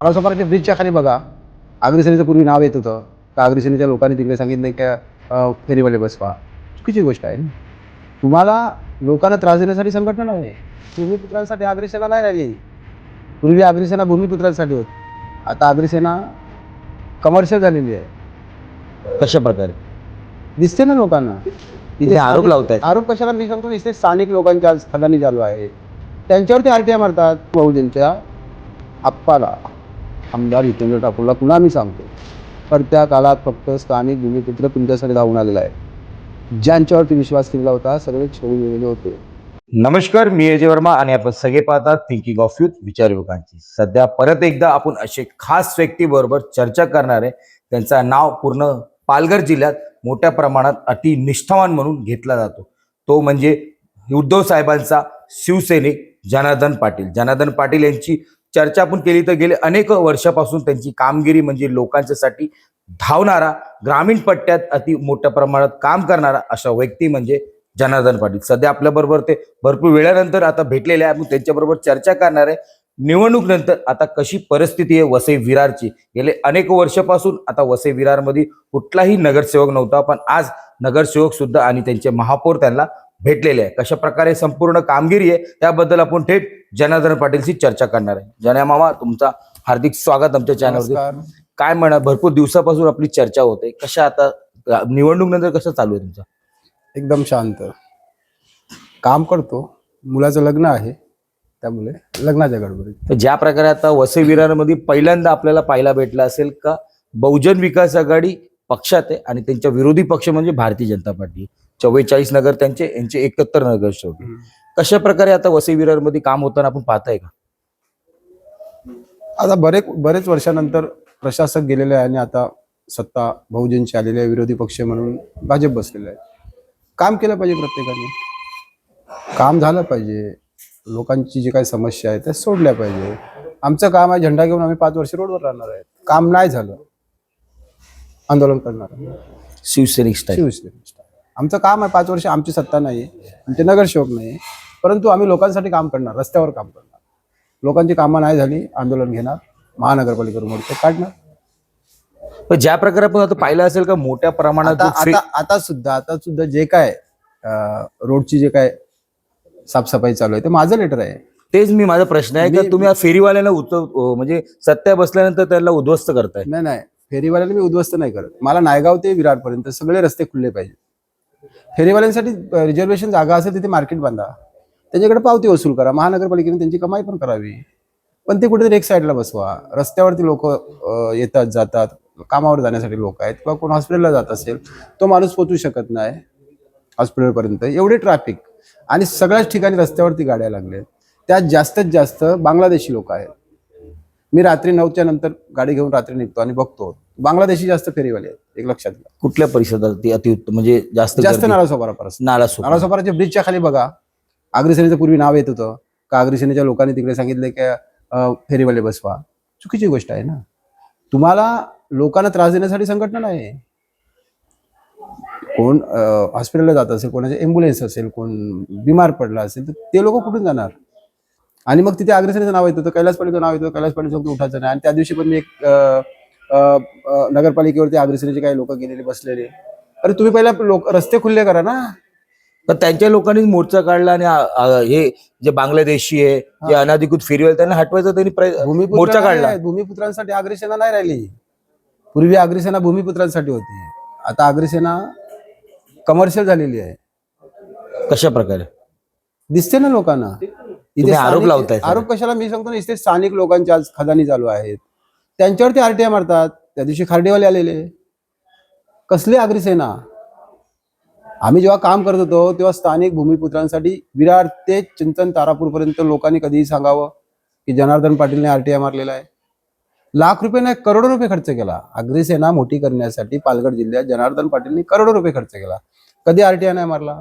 नालासोपाराच्या ब्रिजच्या खाली बघा, अग्रसेनेचं पूर्वी नाव येत होतं. का अग्रसेनेच्या लोकांनी तिकडे सांगितलं की फेरीवाले बसवा. चुकीची गोष्ट आहे. तुम्हाला लोकांना त्रास देण्यासाठी संघटना नाही. भूमिपुत्रांसाठी अग्रसेना नाही राहिली. पूर्वी अग्रसेना भूमिपुत्रांसाठी होती. आता अग्रसेना कमर्शियल झालेली आहे. कशा प्रकारे दिसते ना लोकांना. इथे आरोप लावतायत. आरोप कशाला मी सांगतो, इथे स्थानिक लोकांच्या आज खदानी चालू आहे. त्यांच्यावरती आरटीआय मारतात. बहुजनच्या आप्पाला, आमदार हितेंद्र ठाकूरला पुन्हा मी सांगतो, पण त्या काळात फक्त स्थानिक भूमिपुत्र तुमच्यासाठी धावून आलेला आहे. ज्यांच्यावरती विश्वास ठेवला होता सगळे सोडून गेलेले होते. नमस्कार, मी अजय वर्मा आणि आपण सगळे पाहतात थिंकिंग ऑफ यूथ, विचार युवकांची. सध्या परत एकदा आपण असे खास व्यक्तीबरोबर चर्चा करणार आहे. त्यांचं नाव पूर्ण पालघर जिल्ह्यात मोठ्या प्रमाणात अतिनिष्ठावान म्हणून घेतला जातो. तो म्हणजे उद्धव साहेबांचा शिवसैनिक जनार्दन पाटील. जनार्दन पाटील यांची चर्चा आपण केली तर गेले अनेक वर्षापासून त्यांची कामगिरी म्हणजे लोकांच्यासाठी धावणारा, ग्रामीण पट्ट्यात अति मोठ्या प्रमाणात काम करणारा अशा व्यक्ती म्हणजे जनार्दन पाटील. सध्या आपल्या बरोबर ते भरपूर वेळानंतर आता भेटलेले आहे. आपण त्यांच्याबरोबर चर्चा करणार आहे. निवडणूक नंतर आता कशी परिस्थिती आहे वसई विरारची. गेले अनेक वर्षापासून आता वसई विरारमध्ये कुठलाही नगरसेवक नव्हता, पण आज नगरसेवक सुद्धा आणि त्यांचे महापौर त्यांना भेटलेले आहे. कशा प्रकारे संपूर्ण कामगिरी आहे त्याबद्दल आपण थेट जनार्दन पाटीलशी चर्चा करणार आहे. जना मामा, तुमचा हार्दिक स्वागत आमच्या चॅनलवर. काय म्हणा, भरपूर दिवसापासून आपली चर्चा होते. कशा आता निवडणूक नंतर कसं चालू आहे तुमचं? एकदम शांत काम करतो. मुलाचं लग्न आहे त्यामुळे लग्नाच्या गडबडीत. ज्या प्रकारे आता वसई विरारमध्ये पहिल्यांदा आपल्याला पाहायला भेटलं असेल का बहुजन विकास आघाडी पक्षात आहे आणि त्यांच्या विरोधी पक्ष म्हणजे भारतीय जनता पार्टी. 44 नगर त्यांचे, यांचे 71 नगरसेवक. कशा प्रकारे आता वसई विरारमध्ये काम होताना आपण पाहताय का? आता बरेच वर्षानंतर प्रशासक गेलेले आहे आणि आता सत्ता बहुजनची आलेली आहे. विरोधी पक्ष म्हणून भाजप बसलेलं आहे. काम केलं पाहिजे, प्रत्येकाने काम झालं पाहिजे. लोकांची जी काही समस्या आहे त्या सोडल्या पाहिजे. आमचं काम आहे, झेंडा घेऊन आम्ही 5 वर्ष रोडवर राहणार आहे. काम नाही झालं, आंदोलन करणार. शिवसैनिक स्टाईल. आमचं काम आहे. 5 वर्ष आमची सत्ता नाही आणि ते नगरसेवक नाही, परंतु आम्ही लोकांसाठी काम करणार, रस्त्यावर काम करणार. लोकांची कामं नाही झाली, आंदोलन घेणार, महानगरपालिकेवर मोर्चे काढणार. पण ज्या प्रकारे आपण आता पाहिलं असेल का मोठ्या प्रमाणात आता सुद्धा जे काय रोडची जे काय साफसफाई चालू आहे ते माझं लेटर आहे. तेच माझा प्रश्न आहे का तुम्ही फेरीवाल्यांना म्हणजे सत्ता बसल्यानंतर त्याला उद्ध्वस्त करताय? नाही, फेरीवाल्यांना मी उद्ध्वस्त नाही करत. मला नायगाव ते विरार पर्यंत सगळे रस्ते खुलले पाहिजे. फेरीवाल्यांसाठी रिझर्वेशन जागा असेल तिथे मार्केट बांधा, त्यांच्याकडे पावती वसूल करा. महानगरपालिकेने त्यांची कमाई पण करावी, पण ते कुठेतरी एक साईडला बसवा. रस्त्यावरती लोक येतात जातात, कामावर जाण्यासाठी लोक आहेत, किंवा कोण हॉस्पिटलला जात असेल तो माणूस पोहोचू शकत नाही हॉस्पिटलपर्यंत. एवढे ट्रॅफिक आणि सगळ्याच ठिकाणी रस्त्यावरती गाड्या लागल्या. त्यात जास्तीत जास्त बांगलादेशी लोक आहेत. मी रात्री 9च्या नंतर गाडी घेऊन रात्री निघतो आणि बघतो बांगलादेशी जास्त फेरीवाले आहेत. एक लक्षात घ्या. कुठल्या परिसरात अतिउत्तम म्हणजे जास्त नालासोपाराच्या ब्रिजच्या खाली बघा, अग्रसेनेचं पूर्वी नाव येत होतं. का अग्रसेनेच्या लोकांनी तिकडे सांगितलं की फेरीवाले बसवा. चुकीची गोष्ट आहे ना. तुम्हाला लोकांना त्रास देण्यासाठी संघटना नाही. कोण हॉस्पिटलला जात असेल, कोणाचे ॲम्ब्युलन्स असेल, कोण बिमार पडला असेल तर ते लोक कुठून जाणार? आणि मग तिथे अग्रसेनेचं नाव येत होतं, कैलास पाटीलचं नाव येतं. कैलास पाटील उठायचं नाही. आणि त्या दिवशी पण मी एक नगरपालिकेवरती अग्रसेनेचे काही लोक गेलेले बसलेले. अरे तुम्ही पहिला रस्ते खुल्ले करा ना. तर त्यांच्या लोकांनी मोर्चा काढला आणि हे जे बांगलादेशी आहे, जे अनाधिकृत फेरीवाले त्यांना हटवायचं त्यांनी मोर्चा काढला. भूमिपुत्रांसाठी अग्रसेना नाही राहिली. पूर्वी अग्रसेना भूमिपुत्रांसाठी होती, आता अग्रसेना कमर्शियल झालेली आहे. कशा प्रकारे दिसते ना लोकांना. इथे आरोप लावताय. आरोप कशाला मी सांगतो ना, इथे स्थानिक लोकांच्या आज खदानी चालू आहेत. त्यांच्यावरती आरटीआय मारतात. त्या दिवशी खार्डेवाले आलेले. कसले अग्रसेना? आम्ही जेव्हा काम करत होतो तेव्हा स्थानिक भूमिपुत्रांसाठी विरार ते चिंतन तारापूर पर्यंत लोकांनी कधीही सांगावं की जनार्दन पाटीलने आरटीआय मारलेला आहे. लाख रुपये नाही, करोडो रुपये खर्च केला. अग्रसेना मोठी करण्यासाठी पालघर जिल्ह्यात जनार्दन पाटीलने करोडो रुपये खर्च केला. कधी आरटीआय नाही मारला,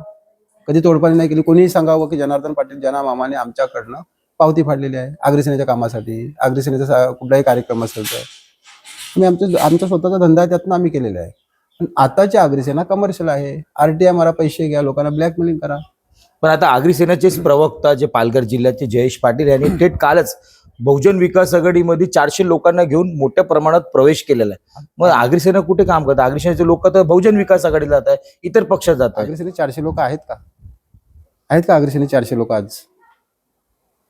कधी तोडपाणी नाही केली. कोणीही सांगावं की जनार्दन पाटील जना मामाने आमच्याकडनं पावती फाडलेली आहे अग्रसेनेच्या कामासाठी. अग्रसेनेचा कुठलाही कार्यक्रम असेल तर आमचा स्वतःचा धंदा आहे, त्यातनं आम्ही केलेला आहे. पण आताच्या अग्रसेना कमर्शियल आहे. आरटीआय मारा, पैसे घ्या, लोकांना ब्लॅकमेलिंग करा. पण आता अग्रसेनाचेच प्रवक्ता जे पालघर जिल्ह्याचे जयेश पाटील यांनी थेट कालच बहुजन विकास आघाडीमध्ये 400 लोकांना घेऊन मोठ्या प्रमाणात प्रवेश केलेला आहे. मग आगरी सेना कुठे काम करतात? आगरी सेनेचे लोक तर बहुजन विकास आघाडीला जात आहे, इतर पक्षात जात आहे. आगरी सेनेत 400 लोक आहेत का? आहेत का आगरी सेनेत 400 लोक आज?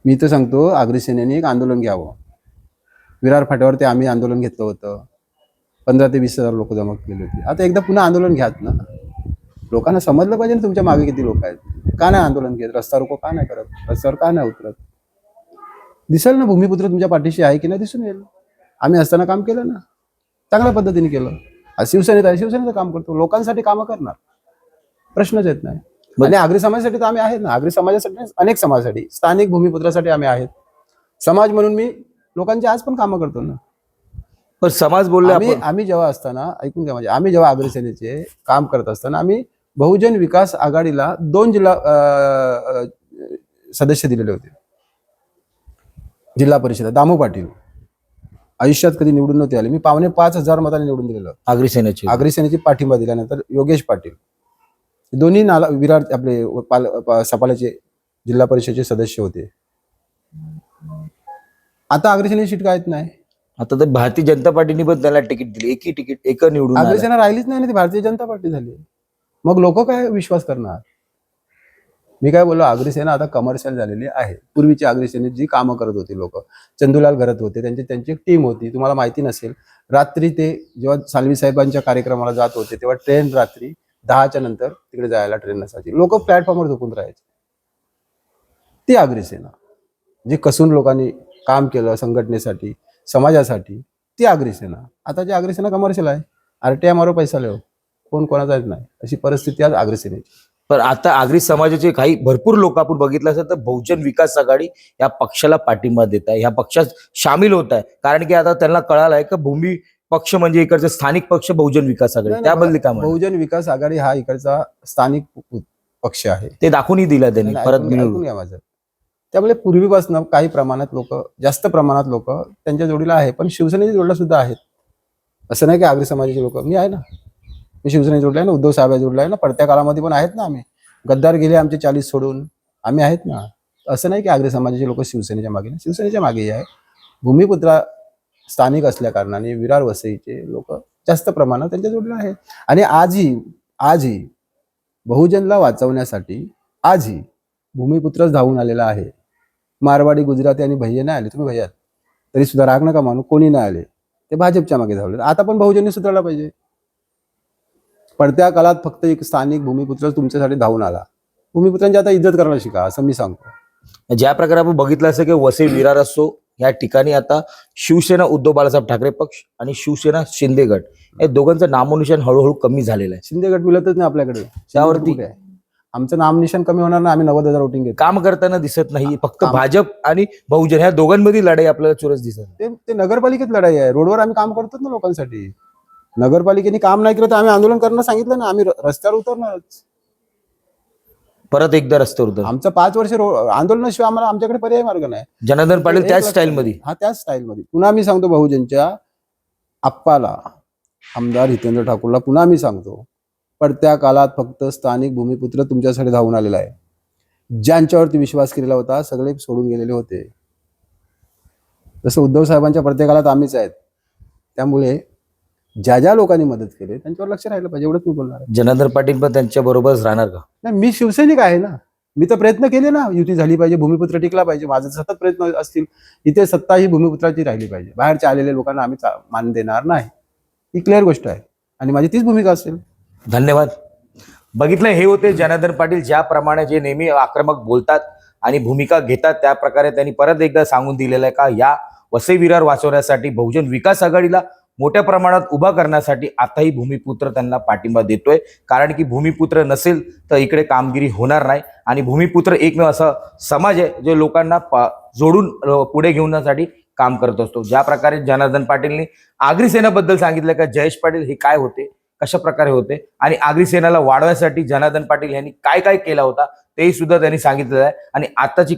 मी तर सांगतो आगरी सेनेने एक आंदोलन घ्यावं. विरार फाट्यावरती आम्ही आंदोलन घेतलं होतं. 15 ते 20,000 लोक जमा केली होती. आता एकदा पुन्हा आंदोलन घ्यात ना. लोकांना समजलं पाहिजे ना तुमच्या मागे किती लोक आहेत. का नाही आंदोलन घेत? रस्ता रोको का नाही करत? रस्त्यावर का नाही उतरत? दिसेल ना भूमिपुत्र तुमच्या पाठीशी आहे की नाही, दिसून येईल. आम्ही असताना काम केलं ना, चांगल्या पद्धतीने केलं. आज शिवसेनेत आहे, शिवसेनेचं काम करतो, लोकांसाठी कामं करणार, प्रश्नच येत नाही. आणि आगरी समाजासाठी तर आम्ही आहेत ना. आगरी समाजासाठी, अनेक समाजासाठी, स्थानिक भूमिपुत्रासाठी आम्ही आहेत. समाज म्हणून मी लोकांची आज पण कामं करतो ना. पण समाज बोलले आम्ही जेव्हा असताना, ऐकून घ्या, म्हणजे आम्ही जेव्हा आगरी सेनेचे काम करत असताना आम्ही बहुजन विकास आघाडीला 2 जिल्हा सदस्य दिलेले होते. जिल्हा परिषद दामू पाटील आयुष्यात कधी निवडून नव्हते आले. मी 5,500 मतांनी निवडून दिलेलं. आगरी सेनेची पाठिंबा दिल्यानंतर योगेश पाटील दोन्ही विरार आपले सपालाचे जिल्हा परिषदेचे सदस्य होते. आता आगरी सेनेची सीट काय नाही. आता तर भारतीय जनता पार्टीने पण त्याला तिकीट दिली, एक निवडून आगरी सेना राहिलीच नाही ना, ती भारतीय जनता पार्टी झाली. मग लोक काय विश्वास करणार? मी काय बोललो, आगरी सेना आता कमर्शियल झालेली आहे. पूर्वीची आगरी सेनेत जी कामं करत होती लोक, चंदूलाल घरत होते, त्यांची एक टीम होती. तुम्हाला माहिती नसेल, रात्री ते जेव्हा सालवी साहेबांच्या कार्यक्रमाला जात होते तेव्हा ट्रेन रात्री 10च्या नंतर तिकडे जायला ट्रेन नसायची. लोक प्लॅटफॉर्मवर झोपून राहायचे. ती आगरी सेना जी कसून लोकांनी काम केलं संघटनेसाठी, समाजासाठी, ती आगरी सेना. आता जी आगरी सेना कमर्शियल आहे, आरटीआय मारो पैसा लेव, कोण कोणाचा येत नाही, अशी परिस्थिती आज आगरी सेनेची. पण आता आगरी समाजाचे काही भरपूर लोक आपण बघितलं असेल तर बहुजन विकास आघाडी या पक्षाला पाठिंबा देत आहे, या पक्षात सामील होत आहे. कारण की आता त्यांना कळालं आहे की भूमी पक्ष म्हणजे इकडचा स्थानिक पक्ष बहुजन विकास आघाडी, त्याबद्दल काय म्हणणं? बहुजन विकास आघाडी हा इकडचा स्थानिक पक्ष आहे, ते दाखवूनही दिला त्यांनी परत ऐकून घ्या माझं. त्यामुळे पूर्वीपासून काही प्रमाणात लोक, जास्त प्रमाणात लोक त्यांच्या जोडीला आहे. पण शिवसेनेच्या जोडीला सुद्धा आहेत. असं नाही की आगरी समाजाचे लोक. मी आहे ना, मी शिवसेने जोडलाय ना, उद्धव साहेब जोडलाय ना, पडत्या काळामध्ये पण आहेत ना. आम्ही गद्दार गेले आमचे 40 सोडून, आम्ही आहेत ना. असं नाही की आगरी समाजाचे लोक शिवसेनेच्या मागे, शिवसेनेच्या मागेही आहे. भूमिपुत्रा स्थानिक असल्या कारणाने विरार वसईचे लोक जास्त प्रमाणात त्यांच्या जोडीला आहेत. आणि आजही बहुजनला वाचवण्यासाठी आजही भूमिपुत्रच धावून आलेला आहे. मारवाडी, गुजराती आणि भैया नाही आले. तुम्ही भैयात तरी सुद्धा राग नका मानू, कोणी नाही आले, ते भाजपच्या मागे धावले. आता पण बहुजनने सुधारला पाहिजे. पडत्या काळात फक्त एक स्थानिक भूमिपुत्र तुमच्यासाठी धावून आला. भूमिपुत्रांची आता इज्जत करायला शिका, असं मी सांगतो. ज्या प्रकारे आपण बघितलं असं की वसई विरार असो या ठिकाणी आता शिवसेना उद्धव बाळासाहेब ठाकरे पक्ष आणि शिवसेना शिंदे गट या दोघांचं नामोनिशाण हळूहळू कमी झालेलं आहे. शिंदे गट मिळतच नाही आपल्याकडे. त्यावरती आमचं नामनिशाण कमी होणार ना. आम्ही 90,000 वोटिंग घेतो. काम करताना दिसत नाही. फक्त भाजप आणि बहुजन ह्या दोघांमध्ये लढाई आपल्याला चुरस दिसत. ते नगरपालिकेत लढाई आहे. रोडवर आम्ही काम करतो ना लोकांसाठी. नगरपालिकेने काम नाही केलं तर आम्ही आंदोलन करणार सांगितलं ना. आम्ही रस्त्यावर उतरणारच. परत एकदा रस्त्यावर उतर. आमचं 5 वर्ष आंदोलनाशिवाय आम्हाला, आमच्याकडे पर्याय मार्ग नाही. जनार्दन पाटील त्याच स्टाईलमध्ये. हा, त्याच स्टाईलमध्ये. पुन्हा मी सांगतो, बहुजनच्या आप्पाला, आमदार हितेंद्र ठाकूरला पुन्हा मी सांगतो, पडत्या काळात फक्त स्थानिक भूमिपुत्र तुमच्यासाठी धावून आलेला आहे. ज्यांच्यावरती विश्वास केलेला होता सगळे सोडून गेलेले होते. जसं उद्धव साहेबांच्या पडत्या काळात आम्हीच आहेत. त्यामुळे ज्या लोकांनी मदत केली त्यांच्यावर लक्ष राहिलं पाहिजे, एवढंच मी बोलणार आहे. जनार्दन पाटील पण त्यांच्या बरोबरच राहणार का? नाही, मी शिवसैनिक आहे ना. मी तर प्रयत्न केले ना, युती झाली पाहिजे, भूमिपुत्र टिकला पाहिजे. माझे सतत प्रयत्न असतील. इथे सत्ता ही भूमिपुत्राची राहिली पाहिजे. बाहेरच्या आलेल्या लोकांना आम्ही मान देणार नाही. ही क्लिअर गोष्ट आहे आणि माझी तीच भूमिका असेल. धन्यवाद. बघितलं, हे होते जनार्दन पाटील, ज्याप्रमाणे जे नेहमी आक्रमक बोलतात आणि भूमिका घेतात त्या प्रकारे त्यांनी परत एकदा सांगून दिलेलं आहे का या वसई विरार वाचवण्यासाठी बहुजन विकास आघाडीला मोठ्या प्रमाणात उभा करण्यासाठी आताही भूमिपुत्र त्यांना पाठिंबा देतोय. कारण की भूमिपुत्र नसेल तर इकडे कामगिरी होणार नाही. आणि भूमिपुत्र एकमेव असा समाज आहे जो लोकांना जोडून पुढे घेऊन काम करत असतो. ज्या प्रकारे जनार्दन पाटीलनी आगरी सेनेबद्दल सांगितलं का जयेश पाटील हे काय होते, कशा प्रकारे होते आणि आगरी सेनेला वाढवण्यासाठी जनार्दन पाटील यांनी काय काय केला होता तेही सुद्धा त्यांनी सांगितलेलं आहे. आणि आताची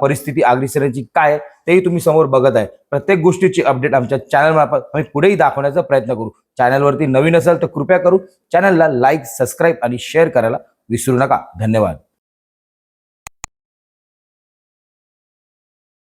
परिस्थिती आगरी सेनेची काय आहे तेही तुम्ही समोर बघत आहे. प्रत्येक गोष्टीची अपडेट आमच्या चॅनलमार्फत आम्ही पुढेही दाखवण्याचा प्रयत्न करू. चॅनलवरती नवीन असाल तर कृपया करू चॅनलला लाईक, सबस्क्राईब आणि शेअर करायला विसरू नका. धन्यवाद.